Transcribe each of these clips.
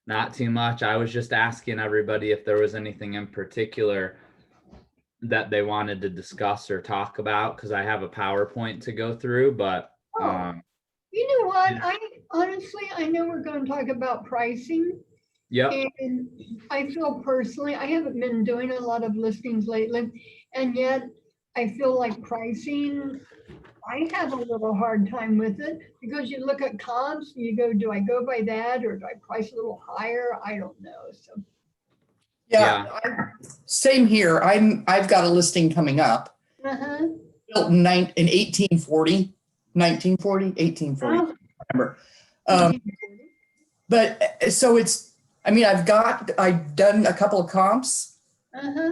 Not too much. I was just asking everybody if there was anything in particular that they wanted to discuss or talk about, because I have a PowerPoint to go through, but Oh, you know what? I honestly, I know we're going to talk about pricing, yep. and I feel personally, I haven't been doing a lot of listings lately, and yet I feel like pricing, I have a little hard time with it because you look at comps and you go, do I go by that or do I price a little higher? I don't know. So, Yeah, Yeah. same here. I've got a listing coming up, uh-huh. built in 1840, 1940, 1840, Oh, remember. Um, 1840. but so I've done a couple of comps, Uh-huh.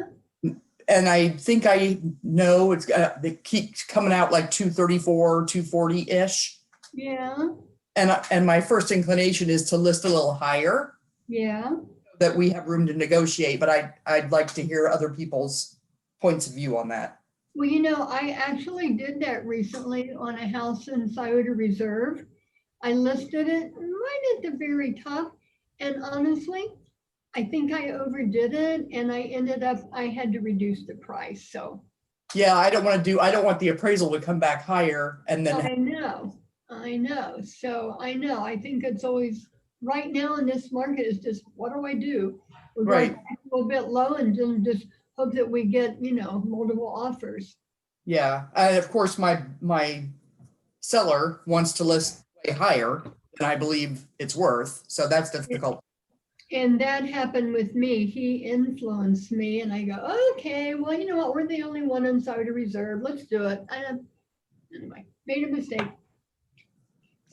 and I think I know they keep coming out like 234, 240 ish. Yeah. And my first inclination is to list a little higher, Yeah. that we have room to negotiate, but I'd like to hear other people's points of view on that. Well, I actually did that recently on a house in Scioto Reserve. I listed it right at the very top. And honestly, I think I overdid it and I had to reduce the price. So Yeah, I don't want the appraisal to come back higher and then, I know, I know. So I know, I think it's always right now in this market is just, what do I do? We're going right. a little bit low and then just hope that we get, multiple offers. Yeah. And of course, my seller wants to list way higher than I believe it's worth. So that's difficult. And that happened with me. He influenced me, and I go, okay, well, you know what? We're the only one inside a reserve. Let's do it. Anyway, made a mistake.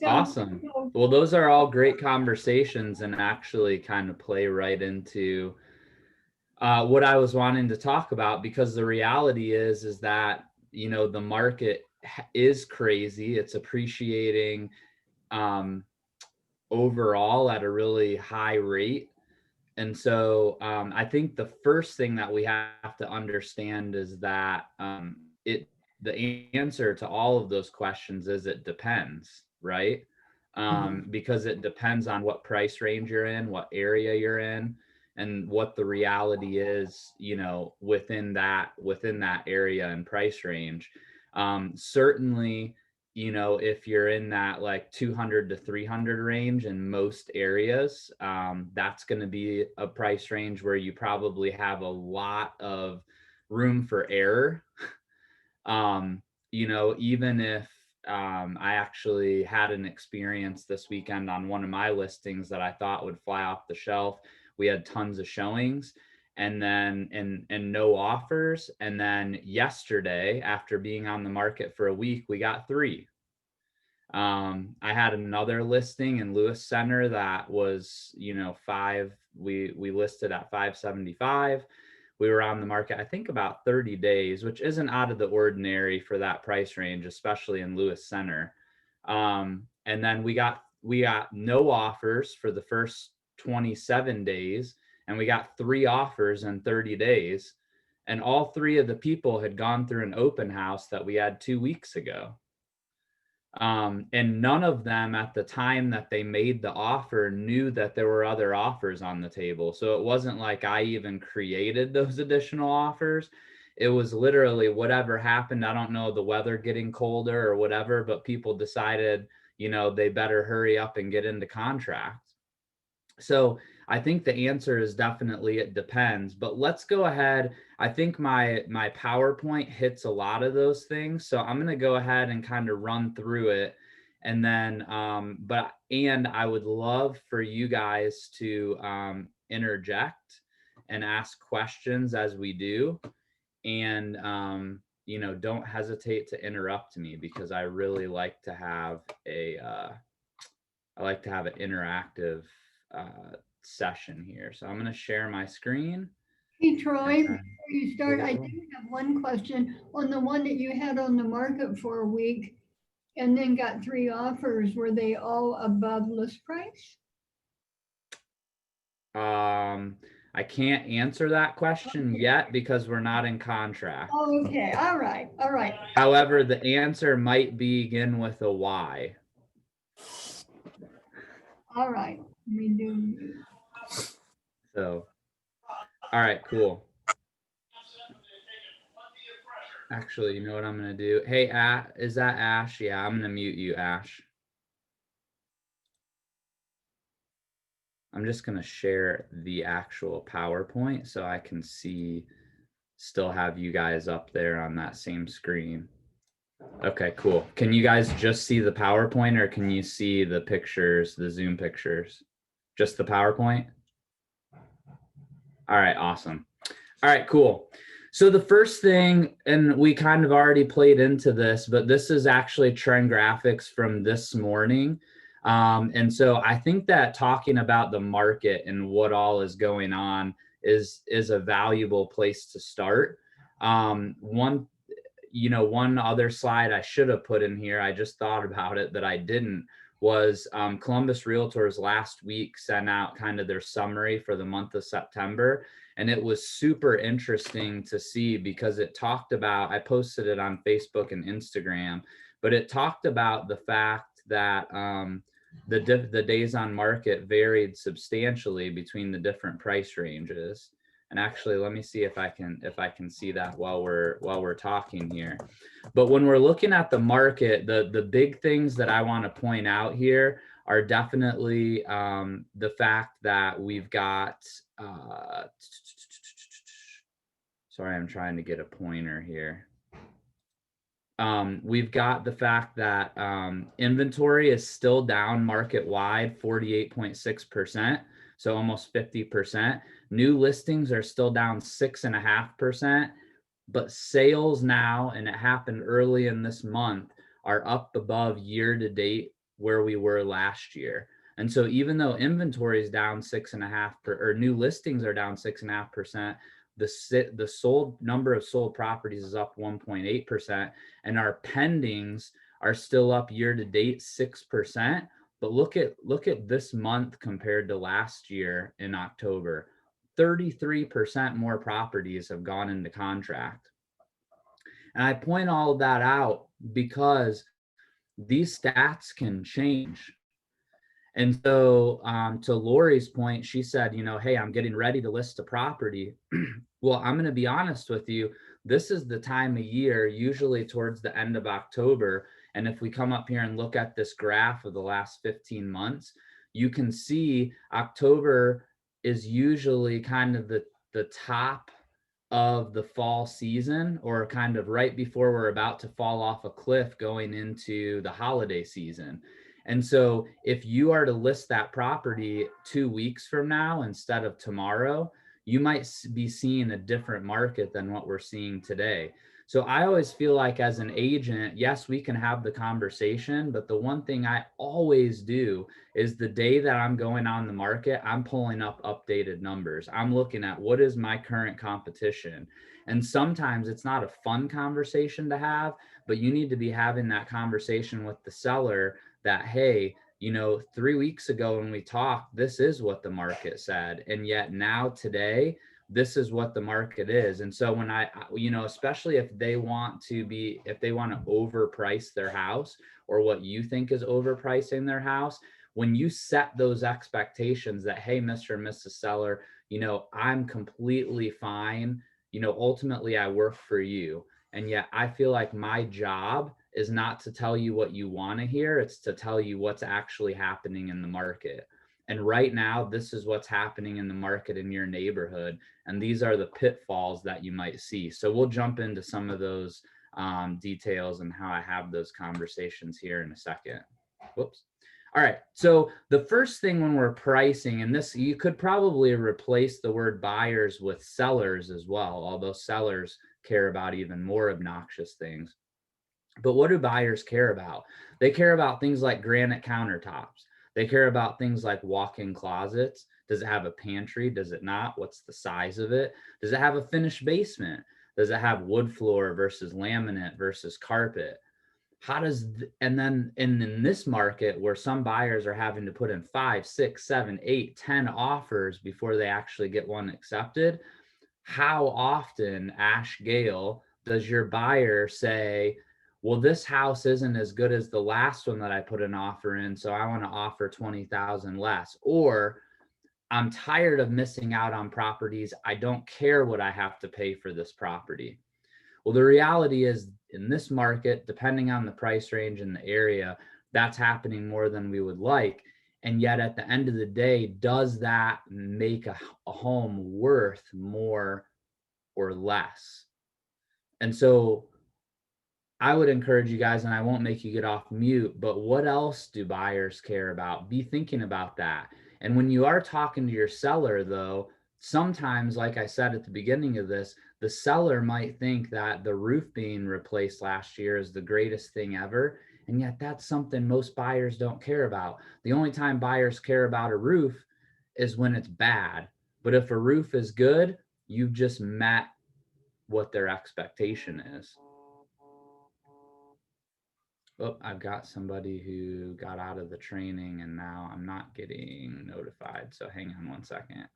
Awesome. So, Well, those are all great conversations and actually kind of play right into what I was wanting to talk about, because the reality is that, the market is crazy. It's appreciating um, overall at a really high rate. And so I think the first thing that we have to understand is that the answer to all of those questions is it depends, right? Because it depends on what price range you're in, what area you're in, and what the reality is, within that area and price range. Certainly, if you're in that like 200 to 300 range in most areas, that's going to be a price range where you probably have a lot of room for error. Even if I actually had an experience this weekend on one of my listings that I thought would fly off the shelf. We had tons of showings and then and no offers. And then yesterday, after being on the market for a week, we got 3. I had another listing in Lewis Center that was, 5. We listed at 575. We were on the market, I think, about 30 days, which isn't out of the ordinary for that price range, especially in Lewis Center. And then we got no offers for the first 27 days, and we got 3 offers in 30 days. And all 3 of the people had gone through an open house that we had 2 weeks ago. And none of them at the time that they made the offer knew that there were other offers on the table. So it wasn't like I even created those additional offers. It was literally whatever happened. I don't know, the weather getting colder or whatever, but people decided, they better hurry up and get into contract. So I think the answer is definitely it depends, but let's go ahead. I think my PowerPoint hits a lot of those things. So I'm going to go ahead and kind of run through it. And then, and I would love for you guys to interject and ask questions as we do. And, don't hesitate to interrupt me, because I really like to have an interactive session here. So I'm going to share my screen. hey, Troy, before And you start, I do have one question on the one that you had on the market for a week and then got 3 offers. Were they all above list price? I can't answer that question yet because we're not in contract. Oh, okay. All right. All right. However, the answer might begin with a Y. All right. Let me do. So, all right, cool. Actually, you know what I'm gonna do? Hey, is that Ash? Yeah, I'm gonna mute you, Ash. I'm just gonna share the actual PowerPoint so I can still have you guys up there on that same screen. Okay, cool. Can you guys just see the PowerPoint or can you see the pictures, the Zoom pictures? Just the PowerPoint? All right, awesome. All right, cool. So the first thing, and we kind of already played into this, but this is actually trend graphics from this morning. And so I think that talking about the market and what all is going on is a valuable place to start. One other slide I should have put in here, I just thought about it that I didn't, was Columbus Realtors last week sent out kind of their summary for the month of September. And it was super interesting to see because it talked about, I posted it on Facebook and Instagram, but it talked about the fact that the days on market varied substantially between the different price ranges. And actually, let me see if I can see that while we're talking here. But when we're looking at the market, the big things that I want to point out here are definitely the fact that we've got. Sorry, I'm trying to get a pointer here. We've got the fact that inventory is still down market wide, 48.6%, so almost 50%. New listings are still down 6.5%, but sales now, and it happened early in this month, are up above year to date where we were last year. And so even though inventory is down 6.5%, or new listings are down 6.5%, the sold number of sold properties is up 1.8%, and our pendings are still up year to date 6%. But look at this month compared to last year in October. 33% more properties have gone into contract. And I point all of that out because these stats can change. And so to Lori's point, she said, hey, I'm getting ready to list a property. Well, I'm going to be honest with you. This is the time of year, usually towards the end of October. And if we come up here and look at this graph of the last 15 months, you can see October is usually kind of the top of the fall season, or kind of right before we're about to fall off a cliff going into the holiday season. And so if you are to list that property 2 weeks from now instead of tomorrow, you might be seeing a different market than what we're seeing today. So I always feel like as an agent, yes, we can have the conversation, but the one thing I always do is the day that I'm going on the market, I'm pulling up updated numbers. I'm looking at what is my current competition. And sometimes it's not a fun conversation to have, but you need to be having that conversation with the seller that, hey, 3 weeks ago when we talked, this is what the market said. And yet now today, this is what the market is. And so when especially if they want to overprice their house, or what you think is overpricing their house, when you set those expectations that, hey, Mr. and Mrs. Seller, I'm completely fine. Ultimately I work for you. And yet I feel like my job is not to tell you what you want to hear. It's to tell you what's actually happening in the market. And right now, this is what's happening in the market in your neighborhood. And these are the pitfalls that you might see. So we'll jump into some of those details and how I have those conversations here in a second. Whoops. All right. So the first thing when we're pricing, and this, you could probably replace the word buyers with sellers as well, although sellers care about even more obnoxious things. But what do buyers care about? They care about things like granite countertops. They care about things like walk-in closets. Does it have a pantry? Does it not? What's the size of it? Does it have a finished basement? Does it have wood floor versus laminate versus carpet? And then in this market where some buyers are having to put in 5, 6, 7, 8, 10 offers before they actually get one accepted, how often, Ash Gale, does your buyer say, well, this house isn't as good as the last one that I put an offer in, so I want to offer 20,000 less? Or I'm tired of missing out on properties. I don't care what I have to pay for this property. Well, the reality is in this market, depending on the price range and the area, that's happening more than we would like. And yet at the end of the day, does that make a home worth more or less? And so I would encourage you guys, and I won't make you get off mute, but what else do buyers care about? Be thinking about that. And when you are talking to your seller, though, sometimes, like I said at the beginning of this, the seller might think that the roof being replaced last year is the greatest thing ever. And yet that's something most buyers don't care about. The only time buyers care about a roof is when it's bad. But if a roof is good, you've just met what their expectation is. Oh, I've got somebody who got out of the training and now I'm not getting notified. So hang on one second.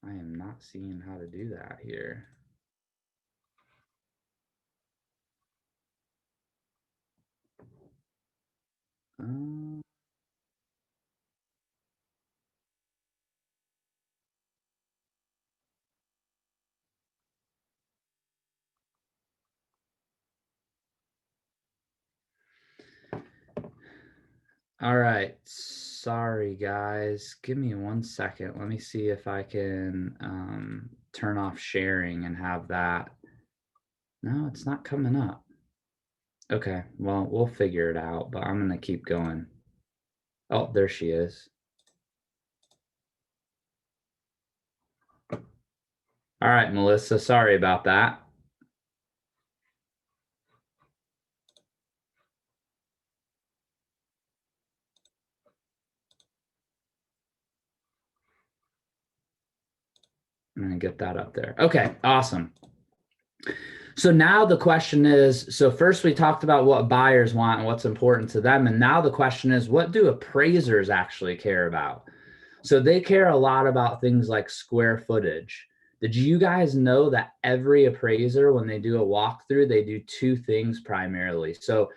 I am not seeing how to do that here. All right. Sorry, guys. Give me 1 second. Let me see if I can turn off sharing and have that. No, it's not coming up. Okay, well, we'll figure it out, but I'm going to keep going. Oh, there she is. All right, Melissa, sorry about that. I'm going to get that up there. Okay, awesome. So now the question is, so first we talked about what buyers want and what's important to them. And now the question is, what do appraisers actually care about? So they care a lot about things like square footage. Did you guys know that every appraiser, when they do a walkthrough, they do two things primarily? So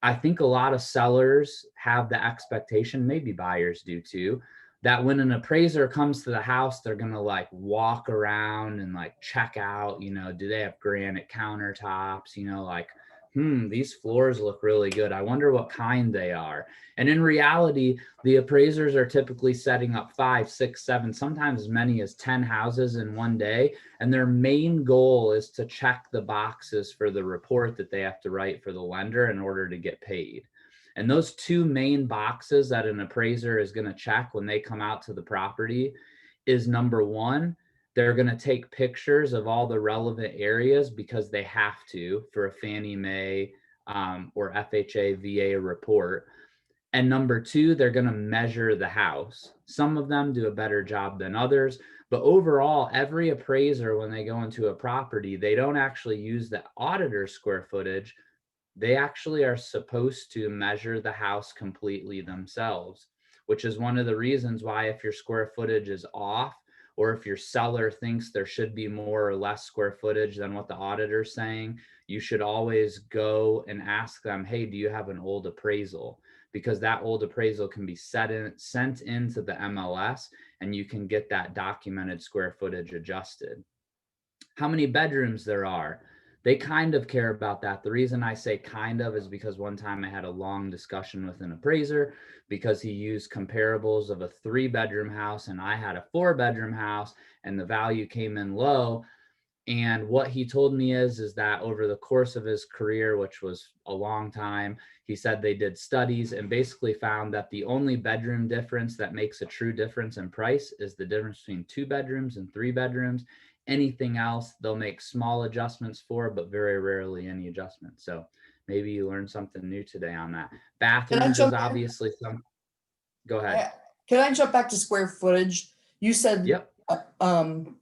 I think a lot of sellers have the expectation, maybe buyers do too, that when an appraiser comes to the house, they're going to like walk around and like check out, do they have granite countertops, like, these floors look really good. I wonder what kind they are. And in reality, the appraisers are typically setting up 5, 6, 7, sometimes as many as 10 houses in one day. And their main goal is to check the boxes for the report that they have to write for the lender in order to get paid. And those two main boxes that an appraiser is going to check when they come out to the property is number one, they're going to take pictures of all the relevant areas because they have to for a Fannie Mae or FHA VA report. And number two, they're going to measure the house. Some of them do a better job than others, but overall, every appraiser, when they go into a property, they don't actually use the auditor's square footage. They actually are supposed to measure the house completely themselves, which is one of the reasons why if your square footage is off, or if your seller thinks there should be more or less square footage than what the auditor's saying, you should always go and ask them, hey, do you have an old appraisal? Because that old appraisal can be sent into the MLS and you can get that documented square footage adjusted. How many bedrooms there are? They kind of care about that. The reason I say kind of is because one time I had a long discussion with an appraiser because he used comparables of a 3-bedroom house and I had a 4-bedroom house and the value came in low. And what he told me is that over the course of his career, which was a long time, he said they did studies and basically found that the only bedroom difference that makes a true difference in price is the difference between 2 bedrooms and 3 bedrooms. Anything else, they'll make small adjustments for, but very rarely any adjustments. So maybe you learned something new today on that. Bathrooms is obviously some. Go ahead. Can I jump back to square footage? You said Yep.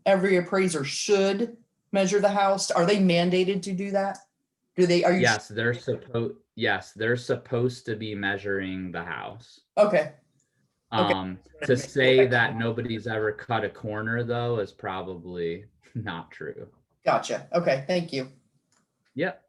Every appraiser should measure the house. Are they mandated to do that? Yes, they're supposed to be measuring the house. Okay. To say that nobody's ever cut a corner though is probably not true. Gotcha. Okay, thank you. Yep.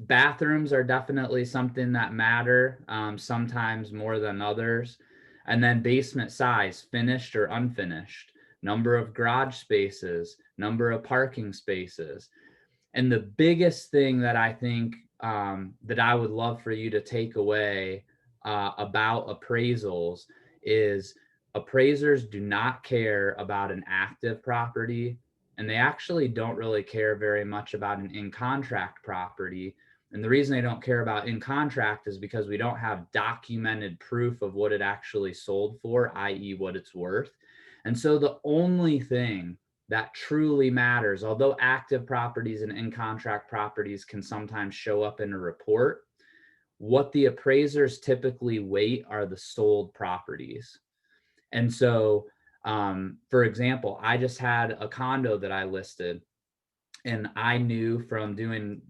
Bathrooms are definitely something that matter, sometimes more than others. And then basement size, finished or unfinished, number of garage spaces, number of parking spaces. And the biggest thing that I think that I would love for you to take away about appraisals is appraisers do not care about an active property, and they actually don't really care very much about an in contract property. And the reason they don't care about in contract is because we don't have documented proof of what it actually sold for, i.e., what it's worth. And so the only thing that truly matters, although active properties and in contract properties can sometimes show up in a report, what the appraisers typically weight are the sold properties. And so, for example, I just had a condo that I listed, and I knew from doing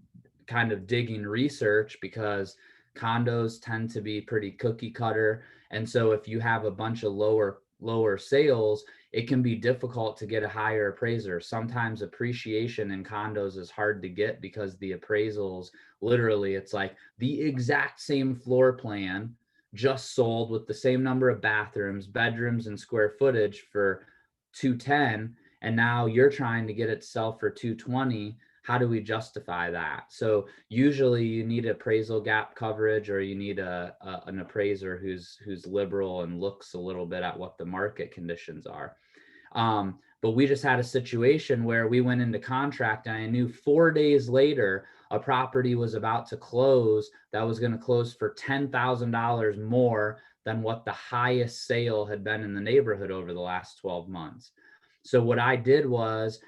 kind of digging research, because condos tend to be pretty cookie cutter. And so if you have a bunch of lower sales, it can be difficult to get a higher appraiser. Sometimes appreciation in condos is hard to get because the appraisals, literally, it's like the exact same floor plan just sold with the same number of bathrooms, bedrooms, and square footage for 210, and now you're trying to get it to sell for 220. How do we justify that? So usually you need appraisal gap coverage, or you need an appraiser who's liberal and looks a little bit at what the market conditions are. But we just had a situation where we went into contract, and I knew 4 days later a property was about to close that was going to close for $10,000 more than what the highest sale had been in the neighborhood over the last 12 months. So what I did was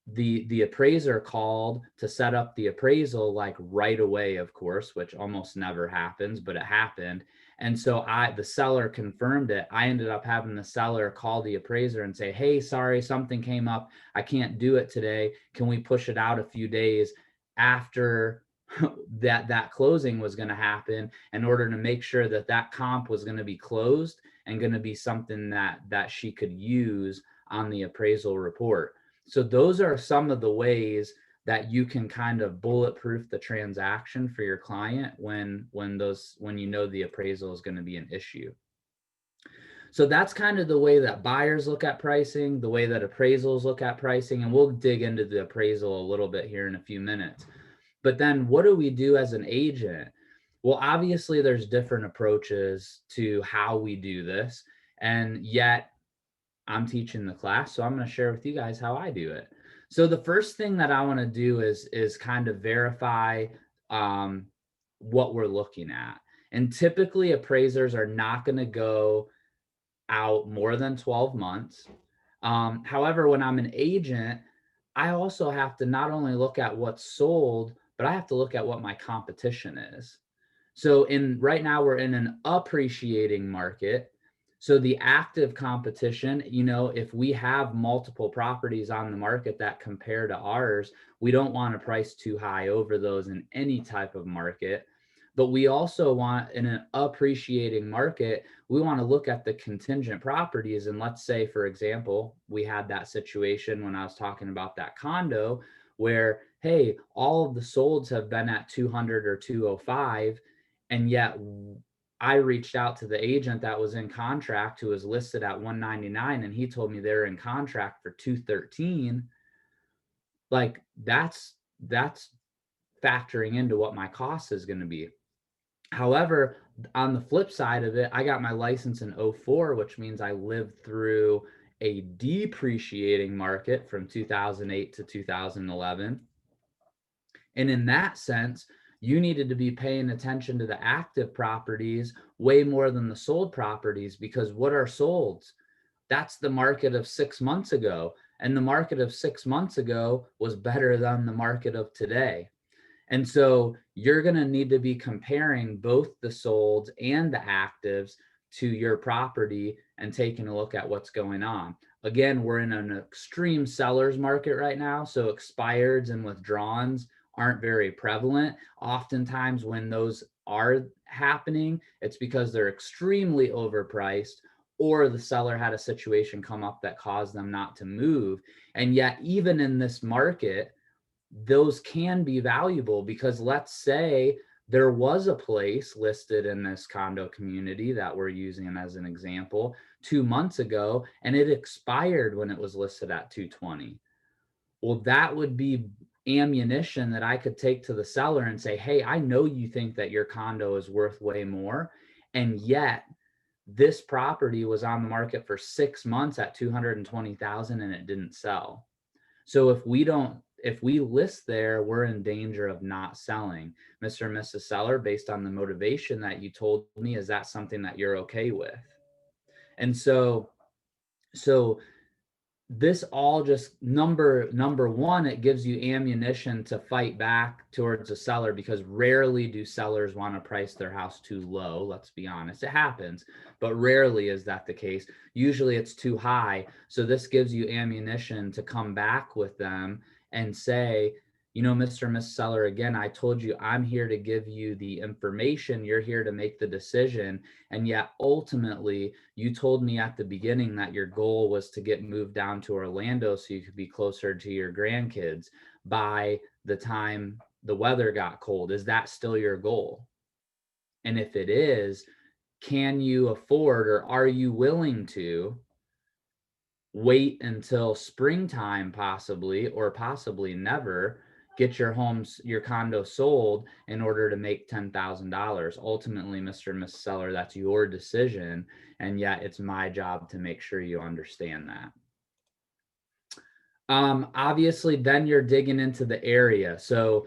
the appraiser called to set up the appraisal like right away, of course, which almost never happens, but it happened. And so the seller confirmed it. I ended up having the seller call the appraiser and say, hey, sorry, something came up. I can't do it today. Can we push it out a few days after that closing was going to happen, in order to make sure that comp was going to be closed and going to be something that she could use on the appraisal report. So those are some of the ways that you can kind of bulletproof the transaction for your client when you know the appraisal is going to be an issue. So that's kind of the way that buyers look at pricing, the way that appraisals look at pricing, and we'll dig into the appraisal a little bit here in a few minutes. But then what do we do as an agent? Well, obviously there's different approaches to how we do this, and yet I'm teaching the class, so I'm going to share with you guys how I do it. So the first thing that I want to do is kind of verify what we're looking at. And typically appraisers are not going to go out more than 12 months. However, when I'm an agent, I also have to not only look at what's sold, but I have to look at what my competition is. So right now we're in an appreciating market. So the active competition, if we have multiple properties on the market that compare to ours, we don't want to price too high over those in any type of market. But we also want, in an appreciating market, we want to look at the contingent properties. And let's say, for example, we had that situation when I was talking about that condo where, hey, all of the solds have been at 200 or 205. And yet I reached out to the agent that was in contract, who was listed at 199, and he told me they're in contract for 213. Like that's factoring into what my cost is going to be. However, on the flip side of it, I got my license in 04, which means I lived through a depreciating market from 2008 to 2011. And in that sense, you needed to be paying attention to the active properties way more than the sold properties, because what are solds? That's the market of 6 months ago. And the market of 6 months ago was better than the market of today. And so you're going to need to be comparing both the solds and the actives to your property and taking a look at what's going on. Again, we're in an extreme seller's market right now. So expireds and withdrawns aren't very prevalent. Oftentimes when those are happening, it's because they're extremely overpriced, or the seller had a situation come up that caused them not to move. And yet, even in this market, those can be valuable, because let's say there was a place listed in this condo community that we're using as an example 2 months ago, and it expired when it was listed at 220. Well, that would be ammunition that I could take to the seller and say, hey, I know you think that your condo is worth way more, and yet this property was on the market for 6 months at 220,000 and it didn't sell. So if we list there, we're in danger of not selling. Mr. and Mrs. Seller, based on the motivation that you told me, is that something that you're okay with? And so this all just number one, it gives you ammunition to fight back towards a seller, because rarely do sellers want to price their house too low. Let's be honest, it happens, but rarely is that the case. Usually it's too high. So this gives you ammunition to come back with them and say, you know, Mr. and Miss Seller, again, I told you I'm here to give you the information. You're here to make the decision. And yet ultimately, you told me at the beginning that your goal was to get moved down to Orlando so you could be closer to your grandkids by the time the weather got cold. Is that still your goal? And if it is, can you afford, or are you willing to wait until springtime possibly, or possibly never, get your condo sold in order to make $10,000? Ultimately, Mr. and Miss Seller, that's your decision. And yet it's my job to make sure you understand that. Obviously then you're digging into the area. So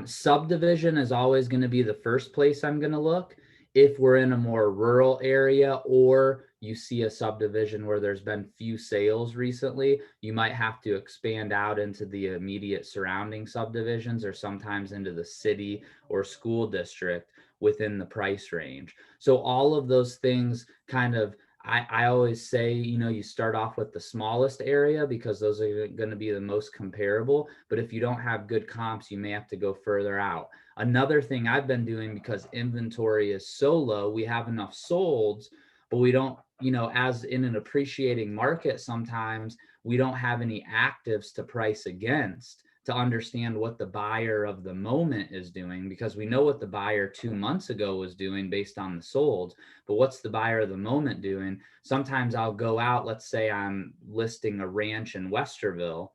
subdivision is always going to be the first place I'm going to look. If we're in a more rural area, or you see a subdivision where there's been few sales recently, you might have to expand out into the immediate surrounding subdivisions, or sometimes into the city or school district within the price range. So all of those things kind of, I always say, you know, you start off with the smallest area because those are going to be the most comparable. But if you don't have good comps, you may have to go further out. Another thing I've been doing, because inventory is so low, we have enough solds, but we don't, you know, as in an appreciating market, sometimes we don't have any actives to price against to understand what the buyer of the moment is doing, because we know what the buyer 2 months ago was doing based on the solds, but what's the buyer of the moment doing? Sometimes I'll go out, let's say I'm listing a ranch in Westerville,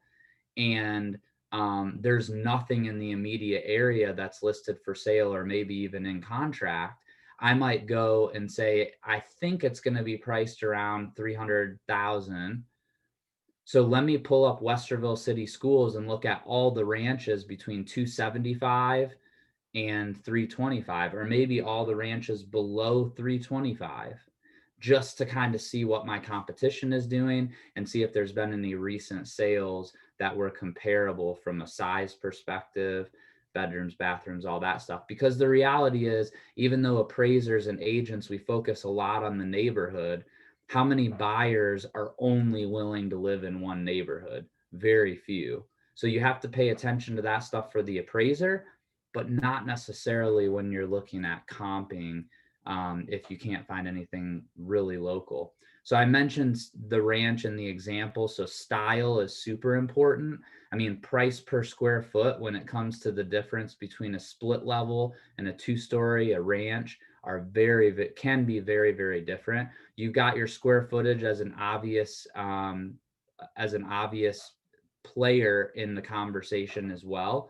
and there's nothing in the immediate area that's listed for sale or maybe even in contract. I might go and say, I think it's going to be priced around 300,000. So let me pull up Westerville City Schools and look at all the ranches between 275 and 325, or maybe all the ranches below 325, just to kind of see what my competition is doing and see if there's been any recent sales that were comparable from a size perspective, bedrooms, bathrooms, all that stuff. Because the reality is, even though appraisers and agents, we focus a lot on the neighborhood, how many buyers are only willing to live in one neighborhood? Very few. So you have to pay attention to that stuff for the appraiser, but not necessarily when you're looking at comping, if you can't find anything really local. So I mentioned the ranch in the example. So style is super important. I mean, price per square foot when it comes to the difference between a split level and a 2-story, a ranch, are can be very, very different. You've got your square footage as an obvious player in the conversation as well.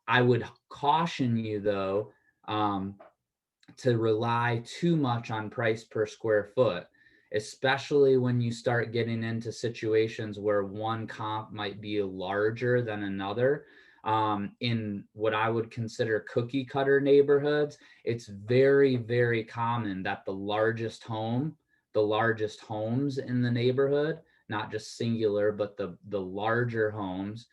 I would caution you though, to rely too much on price per square foot, especially when you start getting into situations where one comp might be larger than another. In what I would consider cookie cutter neighborhoods, it's very, very common that the largest homes in the neighborhood, not just singular, but the larger homes,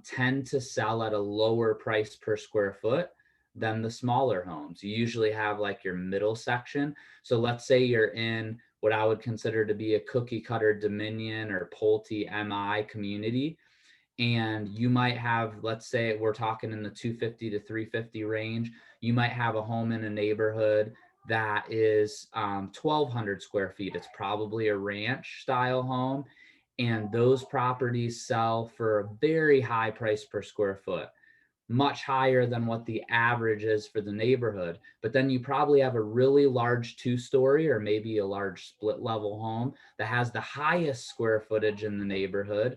tend to sell at a lower price per square foot than the smaller homes. You usually have like your middle section. So let's say you're in what I would consider to be a cookie cutter Dominion or Pulte MI community, and you might have, let's say we're talking in the 250 to 350 range, you might have a home in a neighborhood that is 1,200 square feet. It's probably a ranch style home. And those properties sell for a very high price per square foot, much higher than what the average is for the neighborhood. But then you probably have a really large 2-story or maybe a large split level home that has the highest square footage in the neighborhood.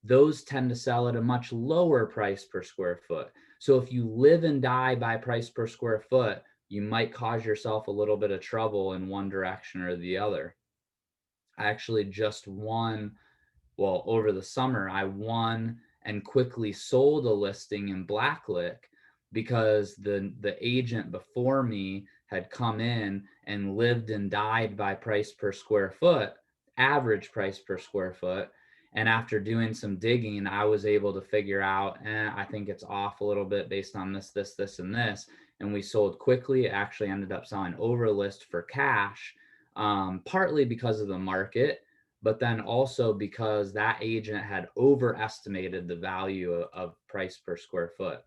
Those tend to sell at a much lower price per square foot. So if you live and die by price per square foot, you might cause yourself a little bit of trouble in one direction or the other. I actually just won, well, over the summer, I won and quickly sold a listing in Blacklick because the agent before me had come in and lived and died by price per square foot, average price per square foot. And after doing some digging, I was able to figure out, I think it's off a little bit based on this, this, this, and this. And we sold quickly. It actually ended up selling over list for cash, partly because of the market, but then also because that agent had overestimated the value of price per square foot.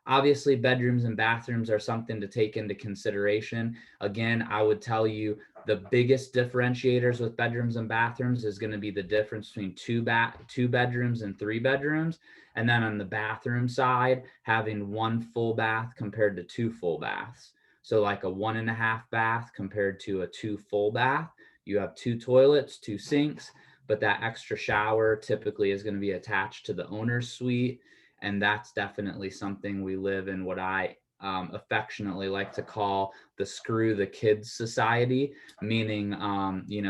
Obviously, bedrooms and bathrooms are something to take into consideration. Again, I would tell you the biggest differentiators with bedrooms and bathrooms is going to be the difference between two bedrooms and 3 bedrooms. And then on the bathroom side, having 1 full bath compared to 2 full baths. So like a 1.5 bath compared to a 2 full bath. You have 2 toilets, 2 sinks, but that extra shower typically is going to be attached to the owner's suite. And that's definitely something we live in what I affectionately like to call the screw the kids society, meaning,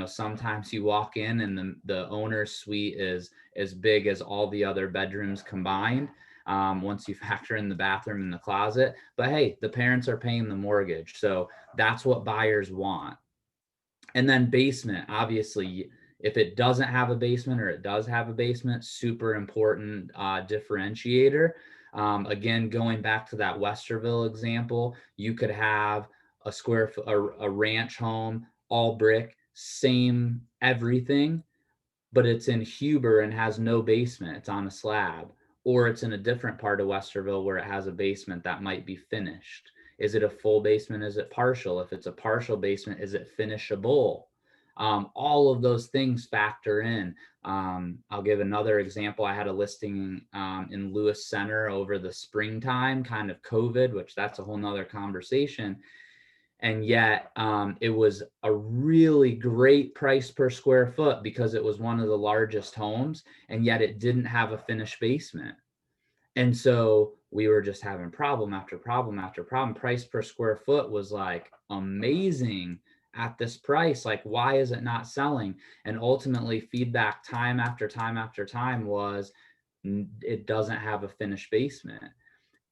sometimes you walk in and the owner's suite is as big as all the other bedrooms combined. Once you factor in the bathroom and the closet, but hey, the parents are paying the mortgage. So that's what buyers want. And then basement, obviously, if it doesn't have a basement or it does have a basement, super important differentiator. Again, going back to that Westerville example, you could have a ranch home, all brick, same everything, but it's in Huber and has no basement. It's on a slab. Or it's in a different part of Westerville where it has a basement that might be finished. Is it a full basement? Is it partial? If it's a partial basement, is it finishable? All of those things factor in. I'll give another example. I had a listing in Lewis Center over the springtime, kind of COVID, which that's a whole nother conversation. And yet it was a really great price per square foot because it was one of the largest homes, and yet it didn't have a finished basement. And so we were just having problem after problem after problem. Price per square foot was like amazing at this price. Like, why is it not selling? And ultimately, feedback time after time after time was it doesn't have a finished basement.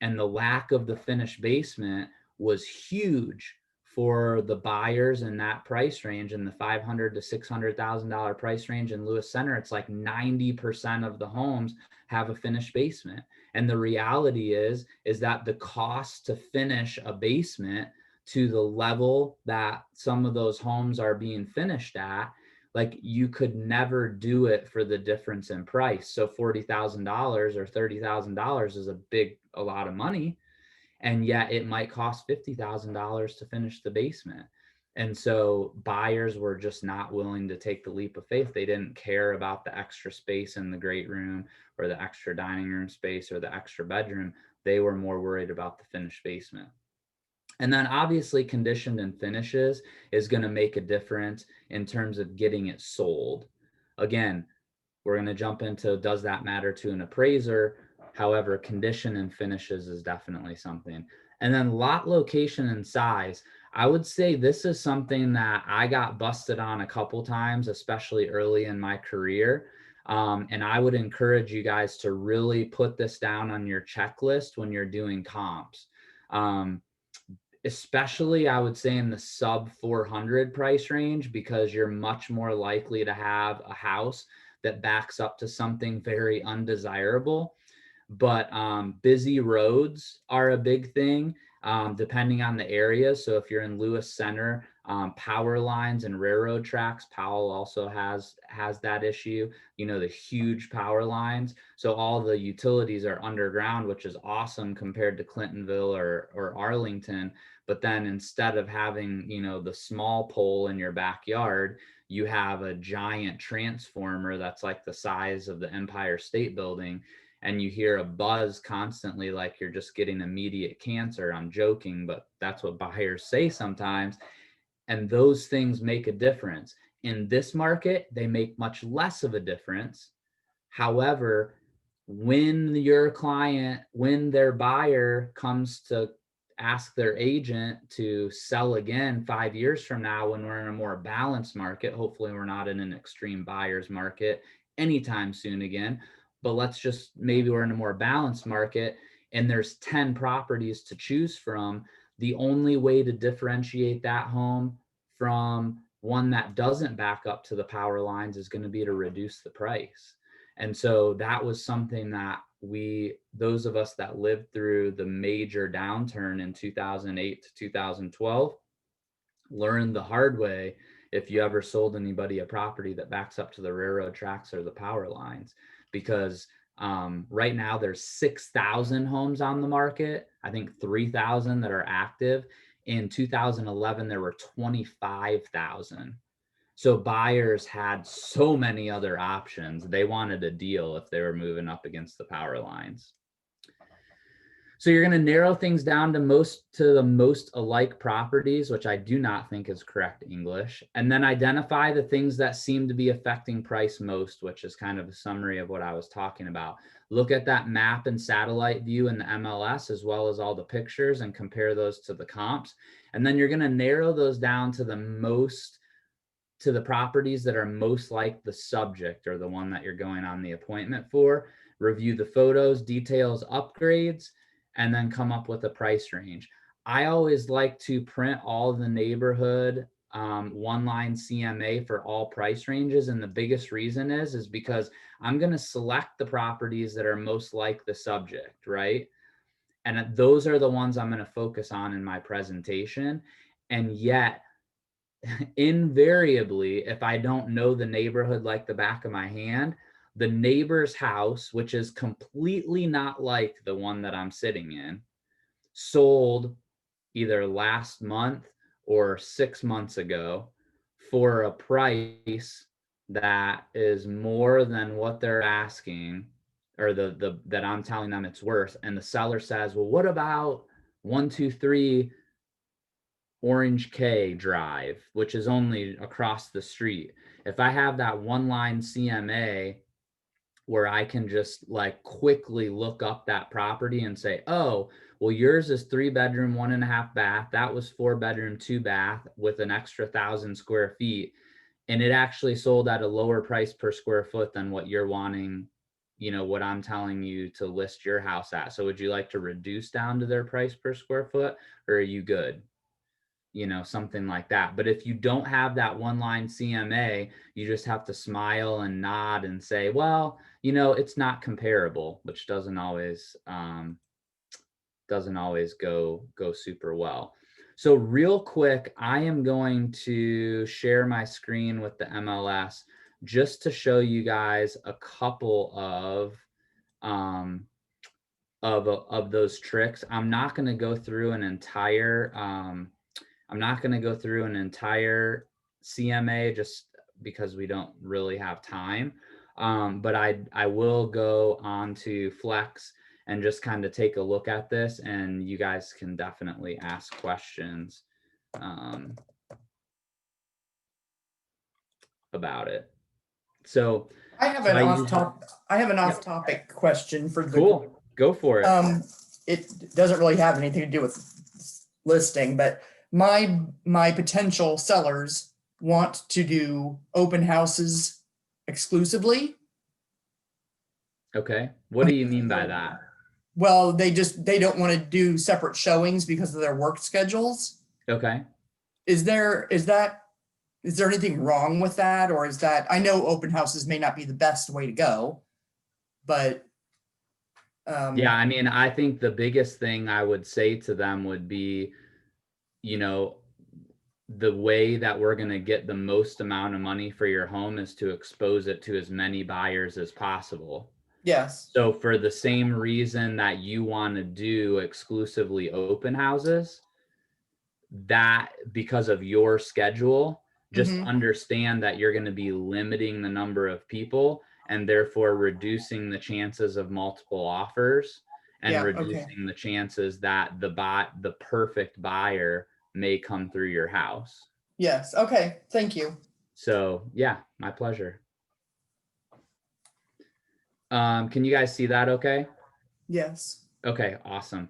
And the lack of the finished basement was huge for the buyers in that price range, in the $500,000 to $600,000 price range in Lewis Center. It's like 90% of the homes have a finished basement. And the reality is that the cost to finish a basement to the level that some of those homes are being finished at, like, you could never do it for the difference in price. So $40,000 or $30,000 is a lot of money. And yet it might cost $50,000 to finish the basement. And so buyers were just not willing to take the leap of faith. They didn't care about the extra space in the great room or the extra dining room space or the extra bedroom. They were more worried about the finished basement. And then obviously condition and finishes is going to make a difference in terms of getting it sold. Again, we're going to jump into, does that matter to an appraiser? However, condition and finishes is definitely something. And then lot location and size. I would say this is something that I got busted on a couple times, especially early in my career. And I would encourage you guys to really put this down on your checklist when you're doing comps. Especially, I would say, in the sub 400 price range, because you're much more likely to have a house that backs up to something very undesirable. But busy roads are a big thing, depending on the area. So if you're in Lewis Center, Power lines and railroad tracks. Powell also has that issue, the huge power lines. So all the utilities are underground, which is awesome compared to Clintonville or Arlington. But then instead of having, the small pole in your backyard, you have a giant transformer that's like the size of the Empire State Building, and you hear a buzz constantly like you're just getting immediate cancer. I'm joking, but that's what buyers say sometimes. And those things make a difference. In this market, they make much less of a difference. However, when their buyer comes to ask their agent to sell again 5 years from now, when we're in a more balanced market, hopefully we're not in an extreme buyer's market anytime soon again, but let's just, maybe we're in a more balanced market and there's 10 properties to choose from. The only way to differentiate that home from one that doesn't back up to the power lines is going to be to reduce the price. And so that was something that those of us that lived through the major downturn in 2008 to 2012, learned the hard way. If you ever sold anybody a property that backs up to the railroad tracks or the power lines, because right now there's 6,000 homes on the market. I think 3,000 that are active. In 2011, there were 25,000. So buyers had so many other options. They wanted a deal if they were moving up against the power lines. So you're going to narrow things down to the most alike properties, which I do not think is correct English, and then identify the things that seem to be affecting price most, which is kind of a summary of what I was talking about. Look at that map and satellite view in the MLS, as well as all the pictures, and compare those to the comps. And then you're going to narrow those down to the properties that are most like the subject or the one that you're going on the appointment for. Review the photos, details, upgrades, and then come up with a price range. I always like to print all the neighborhood one-line CMA for all price ranges. And the biggest reason is because I'm going to select the properties that are most like the subject, right? And those are the ones I'm going to focus on in my presentation. And yet, invariably, if I don't know the neighborhood like the back of my hand, the neighbor's house, which is completely not like the one that I'm sitting in, sold either last month or 6 months ago for a price that is more than what they're asking, or that I'm telling them it's worth. And the seller says, well, what about 123 Orange K Drive, which is only across the street? If I have that one line CMA where I can just like quickly look up that property and say, oh, well, yours is 3-bedroom, 1.5 bath. That was 4-bedroom, 2-bath with an extra 1,000 square feet. And it actually sold at a lower price per square foot than what you're wanting, what I'm telling you to list your house at. So would you like to reduce down to their price per square foot, or are you good? Something like that. But if you don't have that one line CMA, you just have to smile and nod and say, well, it's not comparable, which doesn't always go super well. So real quick, I am going to share my screen with the MLS just to show you guys a couple of those tricks. I'm not going to go through an entire CMA just because we don't really have time. But I will go on to Flex and just kind of take a look at this, and you guys can definitely ask questions about it. So I have an off-topic question for the cool. Go for it. It doesn't really have anything to do with listing, but my potential sellers want to do open houses exclusively. Okay. What do you mean by that? Well, they don't want to do separate showings because of their work schedules. Okay. Is there anything wrong with that? Or is that, I know open houses may not be the best way to go, but yeah, I mean, I think the biggest thing I would say to them would be, the way that we're going to get the most amount of money for your home is to expose it to as many buyers as possible. Yes. So for the same reason that you want to do exclusively open houses, that because of your schedule, just Mhm. understand that you're going to be limiting the number of people and therefore reducing the chances of multiple offers and Yeah, okay. reducing the chances that the perfect buyer may come through your house. Yes, okay, thank you. So yeah, my pleasure. Can you guys see that okay? Yes. Okay, awesome.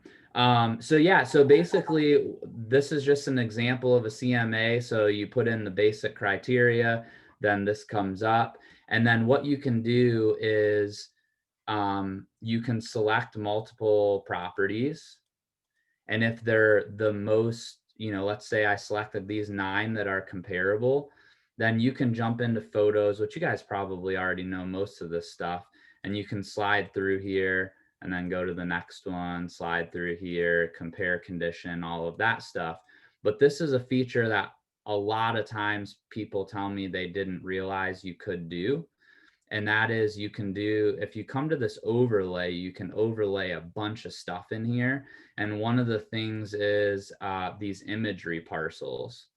So yeah, so basically this is just an example of a CMA. So you put in the basic criteria, then this comes up. And then what you can do is you can select multiple properties. And if they're the most, let's say I selected these 9 that are comparable, then you can jump into photos, which you guys probably already know most of this stuff, and you can slide through here and then go to the next one, slide through here, compare condition, all of that stuff. But this is a feature that a lot of times people tell me they didn't realize you could do. And that is you can do, if you come to this overlay, you can overlay a bunch of stuff in here. And one of the things is these imagery parcels.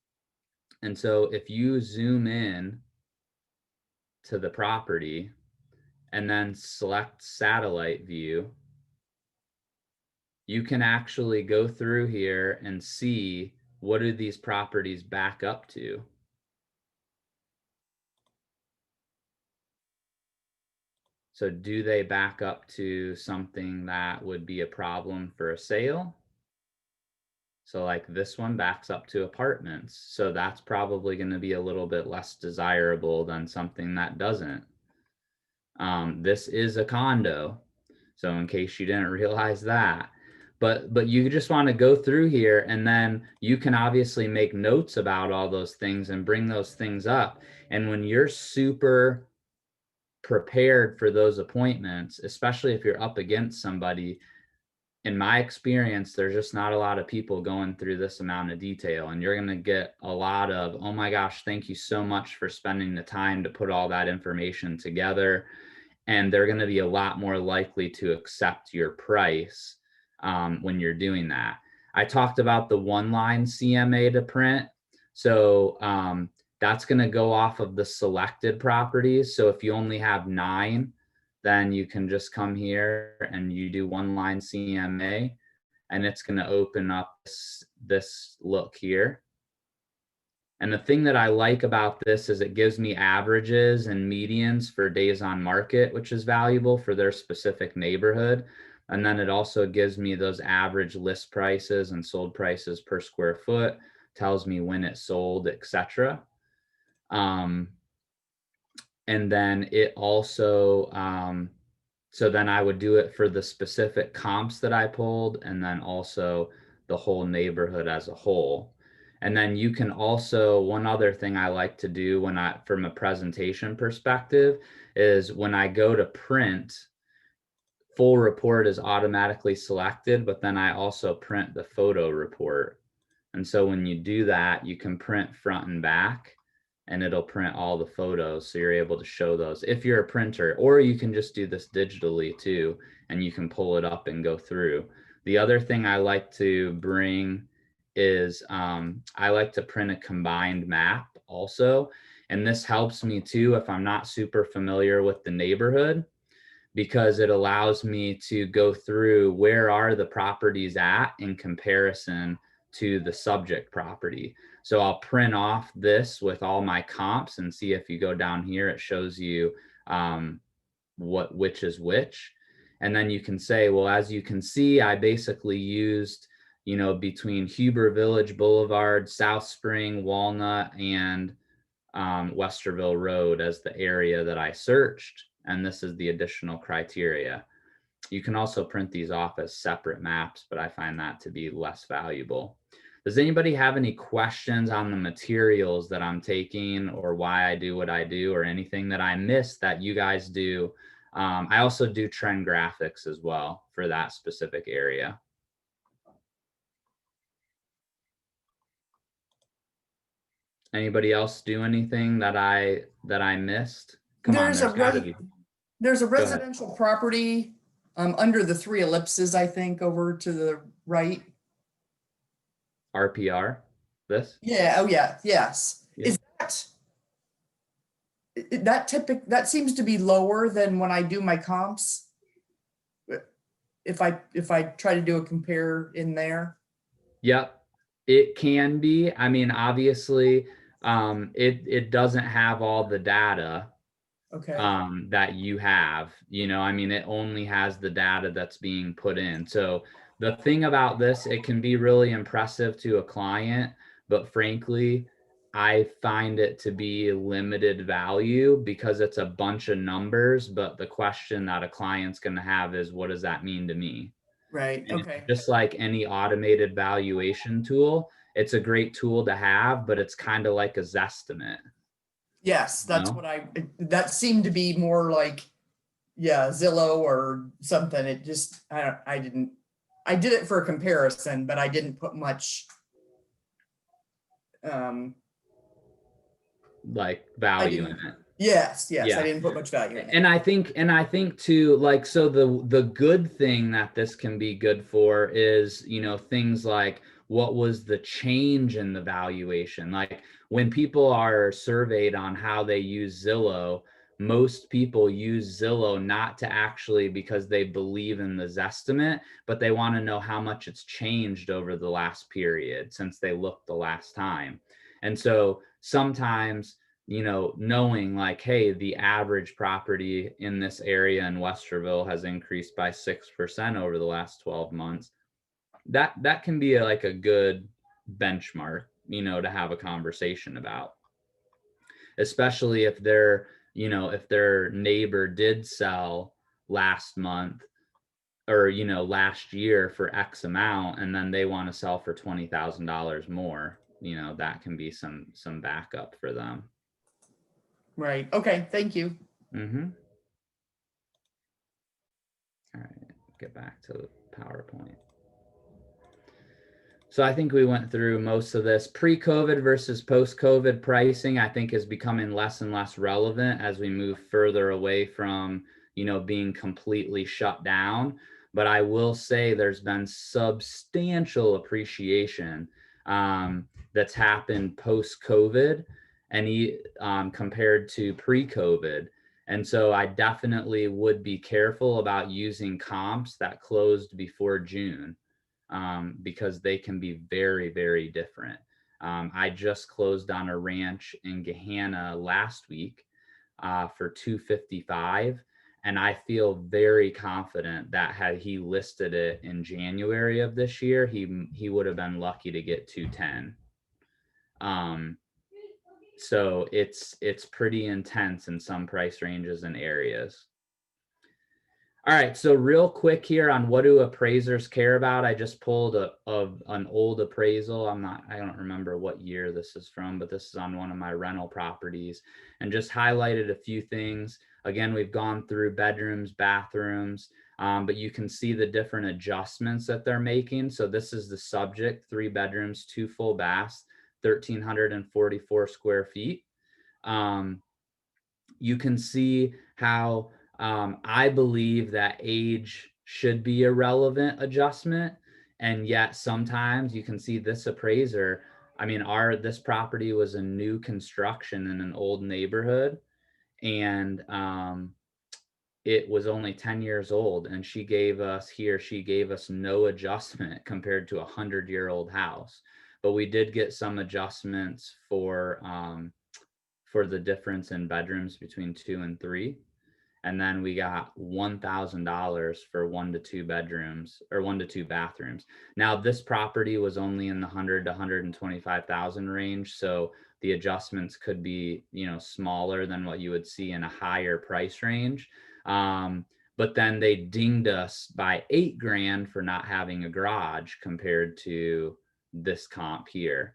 And so if you zoom in to the property and then select satellite view, you can actually go through here and see what do these properties back up to. So do they back up to something that would be a problem for a sale? So like this one backs up to apartments. So that's probably going to be a little bit less desirable than something that doesn't. This is a condo. So in case you didn't realize that, but you just want to go through here and then you can obviously make notes about all those things and bring those things up. And when you're super prepared for those appointments, especially if you're up against somebody, in my experience, there's just not a lot of people going through this amount of detail, and you're going to get a lot of, oh my gosh, thank you so much for spending the time to put all that information together. And they're going to be a lot more likely to accept your price when you're doing that. I talked about the one line CMA to print. So that's going to go off of the selected properties. So if you only have 9, then you can just come here and you do one line CMA, and it's going to open up this look here. And the thing that I like about this is it gives me averages and medians for days on market, which is valuable for their specific neighborhood. And then it also gives me those average list prices and sold prices per square foot, tells me when it sold, etc. And then it also, so then I would do it for the specific comps that I pulled, and then also the whole neighborhood as a whole. And then you can also, one other thing I like to do from a presentation perspective, is when I go to print, full report is automatically selected, but then I also print the photo report. And so when you do that, you can print front and back, and it'll print all the photos. So you're able to show those if you're a printer, or you can just do this digitally too, and you can pull it up and go through. The other thing I like to bring is I like to print a combined map also. And this helps me too if I'm not super familiar with the neighborhood, because it allows me to go through where are the properties at in comparison to the subject property. So I'll print off this with all my comps and see if you go down here, it shows you which is which. And then you can say, well, as you can see, I basically used, between Huber Village Boulevard, South Spring, Walnut, and Westerville Road as the area that I searched. And this is the additional criteria. You can also print these off as separate maps, but I find that to be less valuable. Does anybody have any questions on the materials that I'm taking, or why I do what I do, or anything that I missed that you guys do? I also do trend graphics as well for that specific area. Anybody else do anything that I missed? Come on, There's a there's gotta res- be. there's a Go ahead. residential property under the three ellipses, I think, over to the right. RPR, this? Yeah, oh yeah, yes. Yeah. Is that seems to be lower than when I do my comps? If I try to do a compare in there. Yep, it can be. I mean, obviously, it doesn't have all the data Okay, that you have. I mean, it only has the data that's being put in. So the thing about this, it can be really impressive to a client, but frankly, I find it to be limited value because it's a bunch of numbers. But the question that a client's going to have is, what does that mean to me? right, And okay. just like any automated valuation tool, it's a great tool to have, but it's kind of like a Zestimate. Yes, that's No? what that seemed to be more like, yeah, Zillow or something. It just, I did it for a comparison, but I didn't put much. Like I value in didn't, it. yes, I Yeah. didn't put much value in it. And I think too, like, so the good thing that this can be good for is, things like what was the change in the valuation? Like when people are surveyed on how they use Zillow, most people use Zillow not to actually because they believe in the Zestimate, but they want to know how much it's changed over the last period since they looked the last time. And so sometimes, knowing like, hey, the average property in this area in Westerville has increased by 6% over the last 12 months. That can be like a good benchmark, to have a conversation about, especially if if their neighbor did sell last month or, last year for X amount, and then they want to sell for $20,000 more, that can be some backup for them. Right, okay, thank you. Mm-hmm. All right, get back to the PowerPoint. So I think we went through most of this. Pre-COVID versus post-COVID pricing, I think, is becoming less and less relevant as we move further away from, being completely shut down. But I will say there's been substantial appreciation that's happened post-COVID and compared to pre-COVID. And so I definitely would be careful about using comps that closed before June. Because they can be very, very different. I just closed on a ranch in Gahanna last week for $255, and I feel very confident that had he listed it in January of this year, he would have been lucky to get 210. So it's pretty intense in some price ranges and areas. All right, so real quick here on what do appraisers care about? I just pulled an old appraisal. I don't remember what year this is from, but this is on one of my rental properties and just highlighted a few things. Again, we've gone through bedrooms, bathrooms, but you can see the different adjustments that they're making. So this is the subject, 3 bedrooms, 2 full baths, 1,344 square feet. You can see how I believe that age should be a relevant adjustment. And yet sometimes you can see this appraiser. I mean, this property was a new construction in an old neighborhood, and it was only 10 years old, and she gave us no adjustment compared to a 100-year-old house. But we did get some adjustments for the difference in bedrooms between 2 and 3. And then we got $1,000 for 1 to 2 bedrooms or 1 to 2 bathrooms. Now this property was only in the 100 to 125,000 range. So the adjustments could be, smaller than what you would see in a higher price range. But then they dinged us by $8,000 for not having a garage compared to this comp here.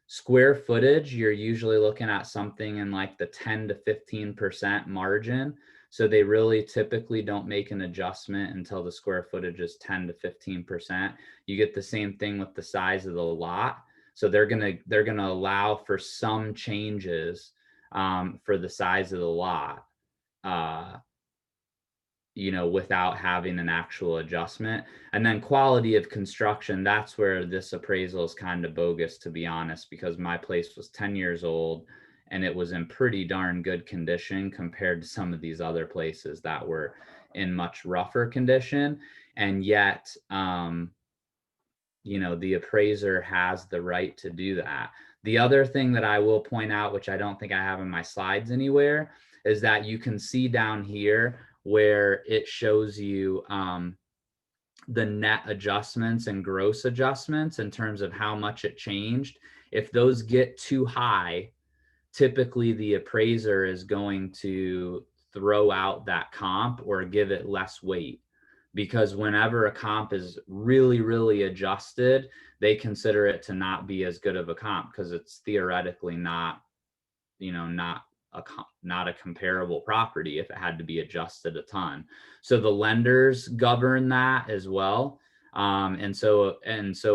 Square footage, you're usually looking at something in like the 10 to 15% margin. So they really typically don't make an adjustment until the square footage is 10 to 15%. You get the same thing with the size of the lot. So they're gonna allow for some changes for the size of the lot, without having an actual adjustment. And then quality of construction, that's where this appraisal is kind of bogus, to be honest, because my place was 10 years old and it was in pretty darn good condition compared to some of these other places that were in much rougher condition. And yet, the appraiser has the right to do that. The other thing that I will point out, which I don't think I have in my slides anywhere, is that you can see down here where it shows you the net adjustments and gross adjustments in terms of how much it changed. If those get too high, typically the appraiser is going to throw out that comp or give it less weight, because whenever a comp is really, really adjusted, they consider it to not be as good of a comp because it's theoretically not a comparable property if it had to be adjusted a ton. So the lenders govern that as well. And so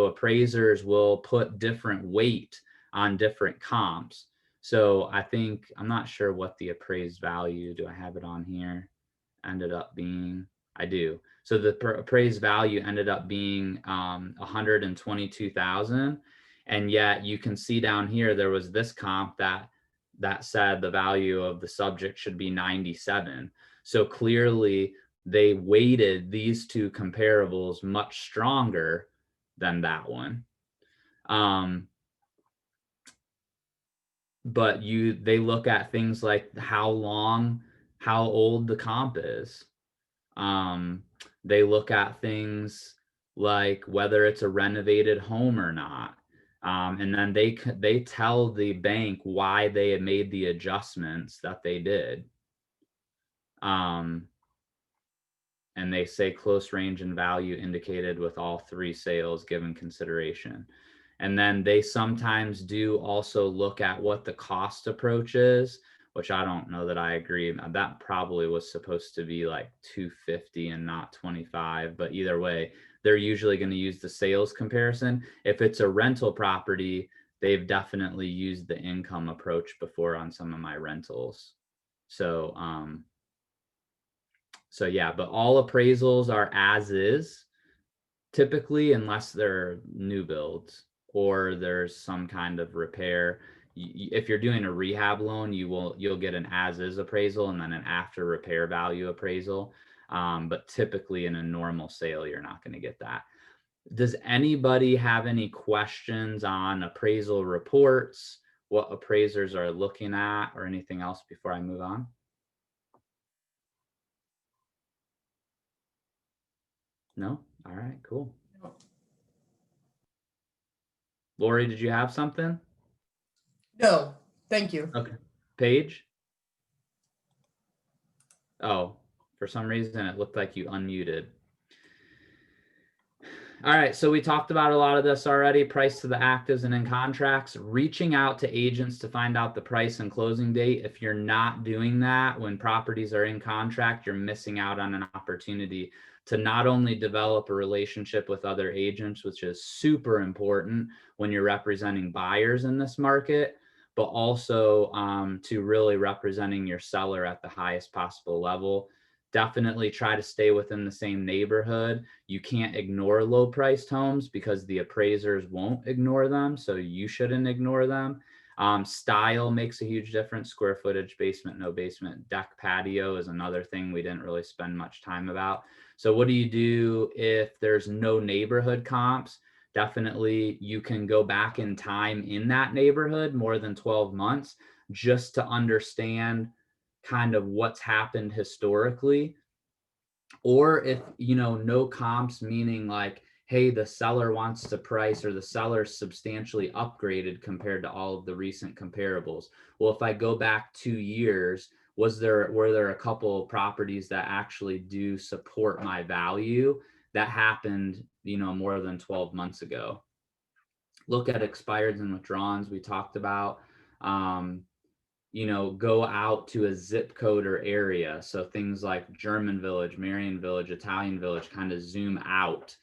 appraisers will put different weight on different comps. So I'm not sure what the appraised value, do I have it on here, ended up being? I do. So the appraised value ended up being 122,000. And yet you can see down here, there was this comp that said the value of the subject should be 97. So clearly they weighted these two comparables much stronger than that one. But they look at things like how old the comp is. They look at things like whether it's a renovated home or not. And then they tell the bank why they had made the adjustments that they did. And they say close range and value indicated with all three sales given consideration. And then they sometimes do also look at what the cost approach is, which I don't know that I agree. That probably was supposed to be like 250 and not 25, but either way, they're usually going to use the sales comparison. If it's a rental property, they've definitely used the income approach before on some of my rentals. So yeah, but all appraisals are as is typically, unless they're new builds or there's some kind of repair. If you're doing a rehab loan, you'll get an as is appraisal and then an after repair value appraisal. But typically in a normal sale, you're not going to get that. Does anybody have any questions on appraisal reports, what appraisers are looking at, or anything else before I move on? No? All right, cool. Lori, did you have something? No, thank you. Okay. Paige? Oh, for some reason it looked like you unmuted. All right, so we talked about a lot of this already. Price to the actives and in contracts, reaching out to agents to find out the price and closing date. If you're not doing that when properties are in contract, you're missing out on an opportunity to not only develop a relationship with other agents, which is super important when you're representing buyers in this market, but also to really representing your seller at the highest possible level. Definitely try to stay within the same neighborhood. You can't ignore low priced homes because the appraisers won't ignore them. So you shouldn't ignore them. Style makes a huge difference. Square footage, basement, no basement, deck, patio is another thing we didn't really spend much time about. So what do you do if there's no neighborhood comps? Definitely you can go back in time in that neighborhood more than 12 months just to understand kind of what's happened historically. Or if, no comps, meaning like, hey, the seller wants to price or the seller's substantially upgraded compared to all of the recent comparables. Well, if I go back 2 years, were there a couple of properties that actually do support my value that happened, more than 12 months ago? Look at expireds and withdrawals we talked about. Go out to a zip code or area. So things like German Village, Marion Village, Italian Village, kind of zoom out.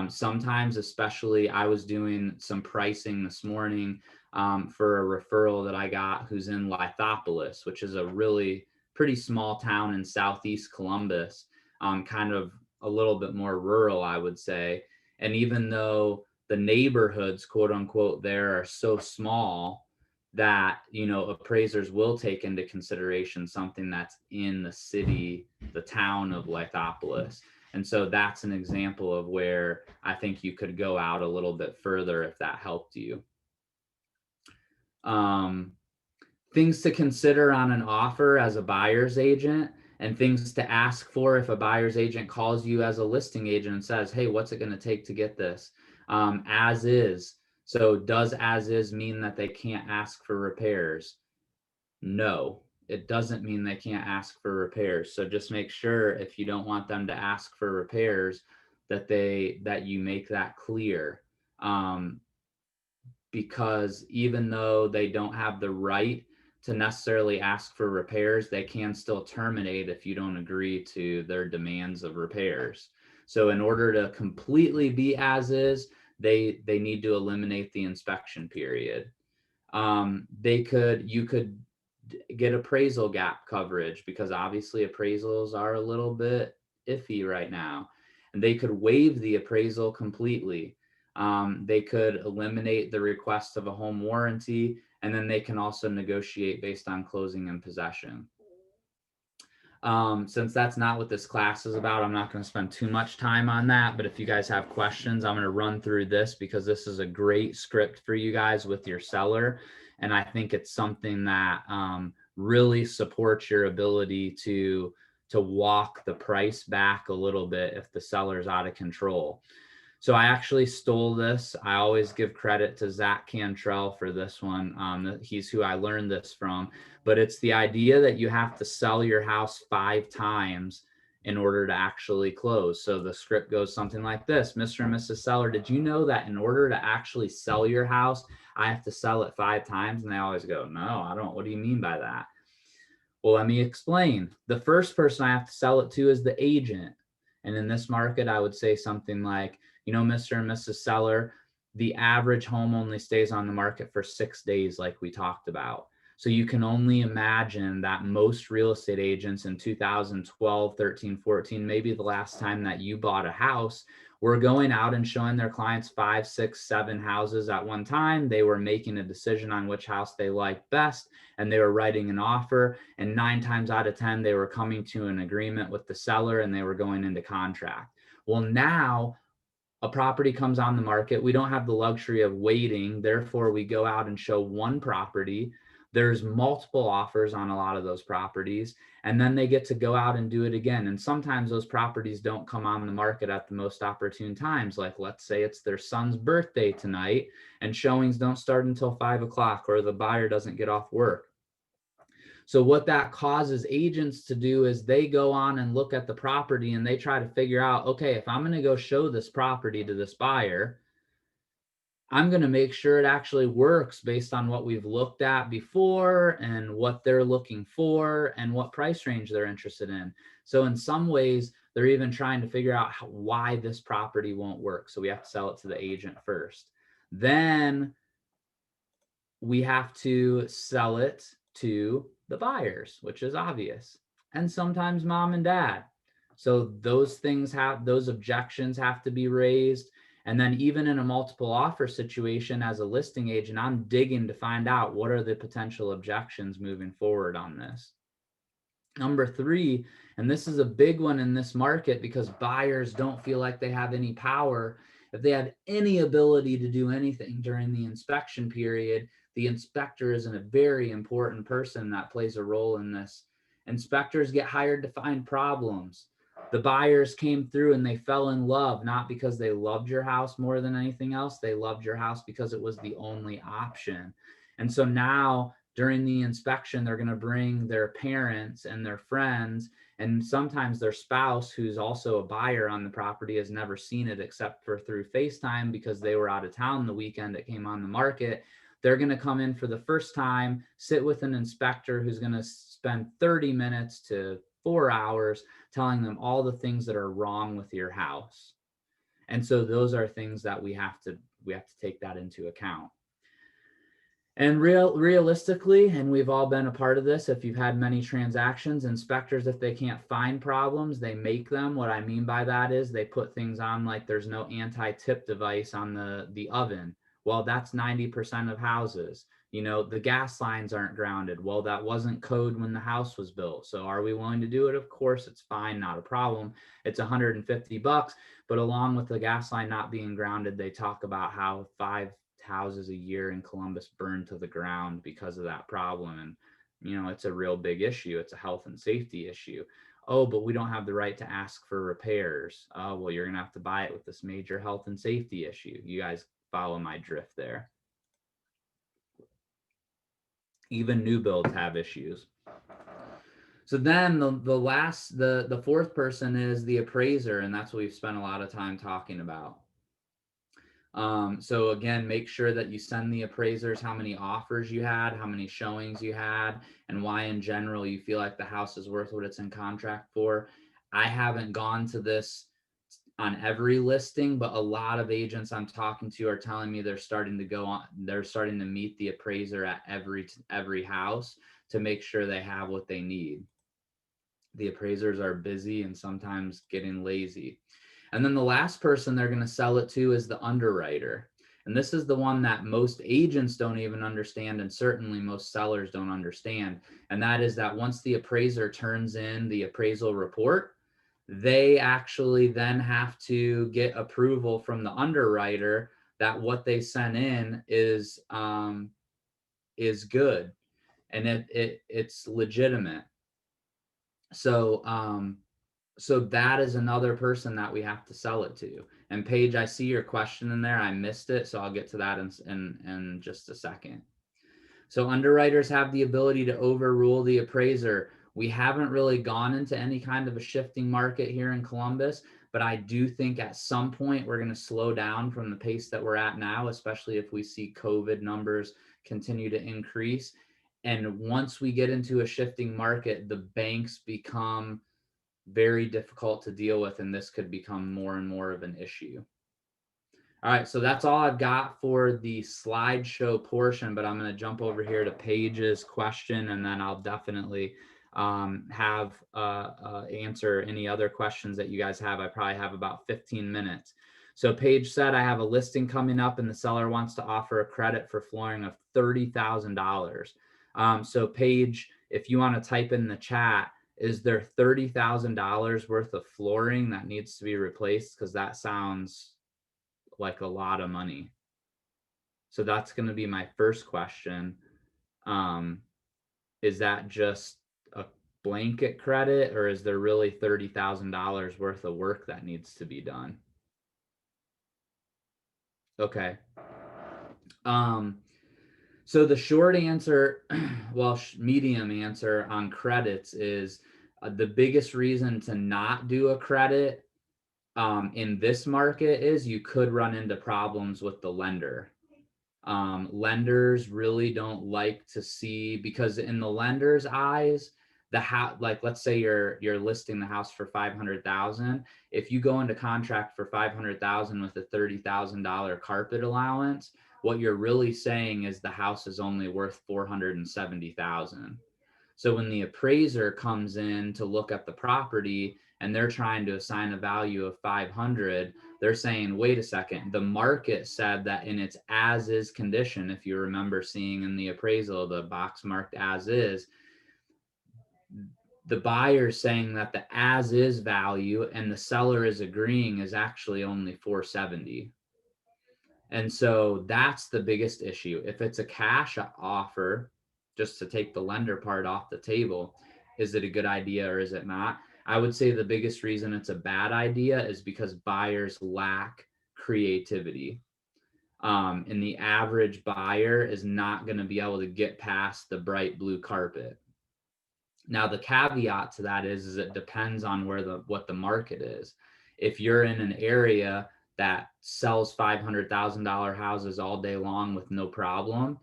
Sometimes, especially, I was doing some pricing this morning for a referral that I got who's in Lithopolis, which is a really pretty small town in southeast Columbus, kind of a little bit more rural, I would say. And even though the neighborhoods, quote unquote, there are so small that, you know, appraisers will take into consideration something that's in the city, the town of Lithopolis. And so that's an example of where I think you could go out a little bit further if that helped you. Things to consider on an offer as a buyer's agent, and things to ask for if a buyer's agent calls you as a listing agent and says, hey, what's it going to take to get this? As is. So does as is mean that they can't ask for repairs? No, it doesn't mean they can't ask for repairs. So just make sure, if you don't want them to ask for repairs, that you make that clear. Because even though they don't have the right to necessarily ask for repairs, they can still terminate if you don't agree to their demands of repairs. So in order to completely be as is, they need to eliminate the inspection period. You could get appraisal gap coverage, because obviously appraisals are a little bit iffy right now, and they could waive the appraisal completely. They could eliminate the request of a home warranty, and then they can also negotiate based on closing and possession. Since that's not what this class is about, I'm not going to spend too much time on that. But if you guys have questions, I'm going to run through this, because this is a great script for you guys with your seller. And I think it's something that really supports your ability to walk the price back a little bit if the seller's out of control. So I actually stole this. I always give credit to Zach Cantrell for this one. He's who I learned this from. But it's the idea that you have to sell your house 5 times in order to actually close. So the script goes something like this: Mr. and Mrs. Seller, did you know that in order to actually sell your house, I have to sell it 5 times? And they always go, no, I don't. What do you mean by that? Well, let me explain. The first person I have to sell it to is the agent. And in this market, I would say something like, you know, Mr. and Mrs. Seller, the average home only stays on the market for 6 days, like we talked about. So you can only imagine that most real estate agents in 2012, 13, 14, maybe the last time that you bought a house, were going out and showing their clients 5, 6, 7 houses at one time. They were making a decision on which house they liked best, and they were writing an offer. And 9 times out of 10, they were coming to an agreement with the seller, and they were going into contract. Well, now a property comes on the market. We don't have the luxury of waiting. Therefore, we go out and show one property. There's multiple offers on a lot of those properties, and then they get to go out and do it again. And sometimes those properties don't come on the market at the most opportune times. Like, let's say it's their son's birthday tonight, and showings don't start until 5 o'clock, or the buyer doesn't get off work. So what that causes agents to do is they go on and look at the property, and they try to figure out, okay, if I'm going to go show this property to this buyer, I'm going to make sure it actually works based on what we've looked at before and what they're looking for and what price range they're interested in. So in some ways, they're even trying to figure out why this property won't work. So we have to sell it to the agent first. Then we have to sell it to the buyers, which is obvious, and sometimes mom and dad. So those objections have to be raised. And then even in a multiple offer situation, as a listing agent, I'm digging to find out what are the potential objections moving forward on this. Number 3, and this is a big one in this market, because buyers don't feel like they have any power. If they have any ability to do anything during the inspection period, the inspector is a very important person that plays a role in this. Inspectors get hired to find problems. The buyers came through and they fell in love, not because they loved your house more than anything else. They loved your house because it was the only option. And so now during the inspection, they're going to bring their parents and their friends, and sometimes their spouse, who's also a buyer on the property, has never seen it except for through FaceTime because they were out of town the weekend it came on the market. They're going to come in for the first time, sit with an inspector who's going to spend 30 minutes to 4 hours telling them all the things that are wrong with your house. And so those are things that we have to take that into account. And realistically, and we've all been a part of this, if you've had many transactions, inspectors, if they can't find problems, they make them. What I mean by that is they put things on like there's no anti-tip device on the oven. Well, that's 90% of houses. You know, the gas lines aren't grounded. Well, that wasn't code when the house was built. So are we willing to do it? Of course, it's fine, not a problem. It's $150, but along with the gas line not being grounded, they talk about how 5 houses a year in Columbus burn to the ground because of that problem. And, you know, it's a real big issue. It's a health and safety issue. Oh, but we don't have the right to ask for repairs. Oh, well, you're going to have to buy it with this major health and safety issue. You guys follow my drift there. Even new builds have issues. So then the fourth person is the appraiser, and that's what we've spent a lot of time talking about. So again, make sure that you send the appraisers how many offers you had, how many showings you had, and why in general you feel like the house is worth what it's in contract for. I haven't gone to this on every listing, but a lot of agents I'm talking to are telling me they're starting to meet the appraiser at every house to make sure they have what they need. The appraisers are busy and sometimes getting lazy. And then the last person they're going to sell it to is the underwriter. And this is the one that most agents don't even understand, and certainly most sellers don't understand. And that is that once the appraiser turns in the appraisal report, they actually then have to get approval from the underwriter that what they sent in is good and it's legitimate. So that is another person that we have to sell it to. And Paige, I see your question in there. I missed it, so I'll get to that in just a second. So underwriters have the ability to overrule the appraiser. We haven't really gone into any kind of a shifting market here in Columbus, but I do think at some point we're going to slow down from the pace that we're at now, especially if we see COVID numbers continue to increase. And once we get into a shifting market, the banks become very difficult to deal with, and this could become more and more of an issue. All right, so that's all I've got for the slideshow portion, but I'm going to jump over here to Paige's question, and then I'll definitely have answer any other questions that you guys have. I probably have about 15 minutes. So Paige said, I have a listing coming up and the seller wants to offer a credit for flooring of $30,000. So Paige, if you want to type in the chat, is there $30,000 worth of flooring that needs to be replaced? Because that sounds like a lot of money. So that's going to be my first question. Is that just a blanket credit, or is there really $30,000 worth of work that needs to be done? Okay. So the short answer, well, medium answer on credits is the biggest reason to not do a credit in this market is you could run into problems with the lender. Lenders really don't like to see, because in the lender's eyes, the house, like let's say you're listing the house for $500,000. If you go into contract for $500,000 with a $30,000 carpet allowance, what you're really saying is the house is only worth $470,000. So when the appraiser comes in to look at the property and they're trying to assign a value of 500, they're saying, wait a second, the market said that in its as is condition, if you remember seeing in the appraisal, the box marked as is, the buyer saying that the as is value and the seller is agreeing is actually only 470. And so that's the biggest issue. If it's a cash offer, just to take the lender part off the table, is it a good idea or is it not? I would say the biggest reason it's a bad idea is because buyers lack creativity. And the average buyer is not going to be able to get past the bright blue carpet. Now, the caveat to that is it depends on what the market is. If you're in an area that sells $500,000 houses all day long with no problem,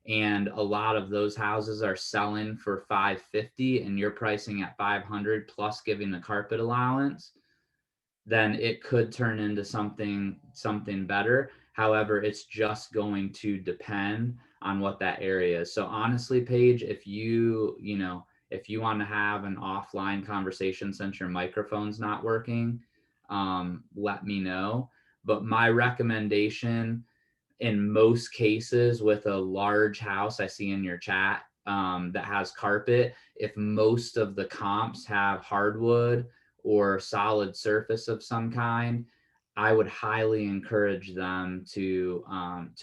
and a lot of those houses are selling for $550 and you're pricing at $500 plus giving the carpet allowance, then it could turn into something better. However, it's just going to depend on what that area is. So honestly, Paige, if you want to have an offline conversation since your microphone's not working, let me know. But my recommendation in most cases with a large house I see in your chat that has carpet, if most of the comps have hardwood or solid surface of some kind, I would highly encourage them to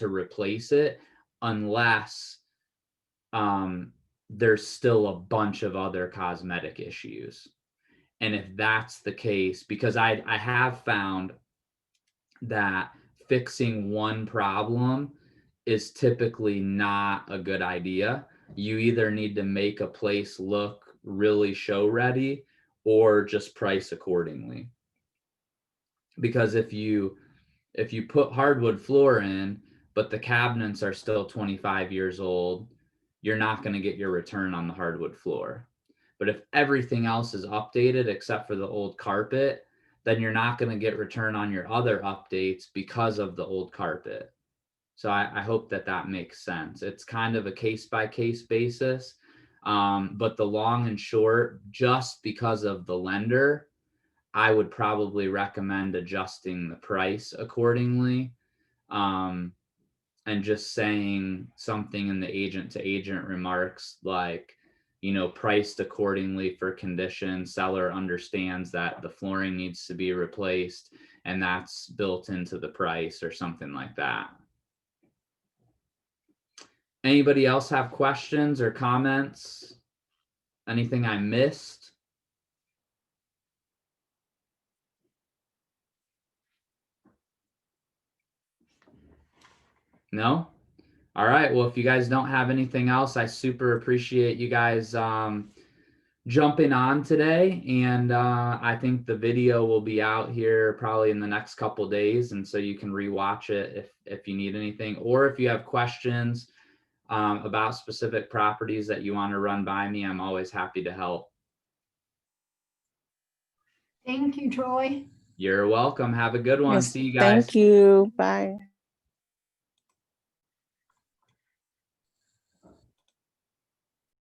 replace it, unless there's still a bunch of other cosmetic issues. And if that's the case, because I have found that fixing one problem is typically not a good idea. You either need to make a place look really show ready or just price accordingly. Because if you put hardwood floor in, but the cabinets are still 25 years old, you're not going to get your return on the hardwood floor. But if everything else is updated except for the old carpet, then you're not going to get return on your other updates because of the old carpet. So I hope that makes sense. It's kind of a case by case basis. But the long and short, just because of the lender, I would probably recommend adjusting the price accordingly. And just saying something in the agent to agent remarks like, priced accordingly for condition. Seller understands that the flooring needs to be replaced and that's built into the price or something like that. Anybody else have questions or comments? Anything I missed? No? All right. Well, if you guys don't have anything else, I super appreciate you guys jumping on today. And I think the video will be out here probably in the next couple of days. And so you can rewatch it if you need anything, or if you have questions about specific properties that you want to run by me, I'm always happy to help. Thank you, Troy. You're welcome. Have a good one. Yes, See you guys. thank you. Bye.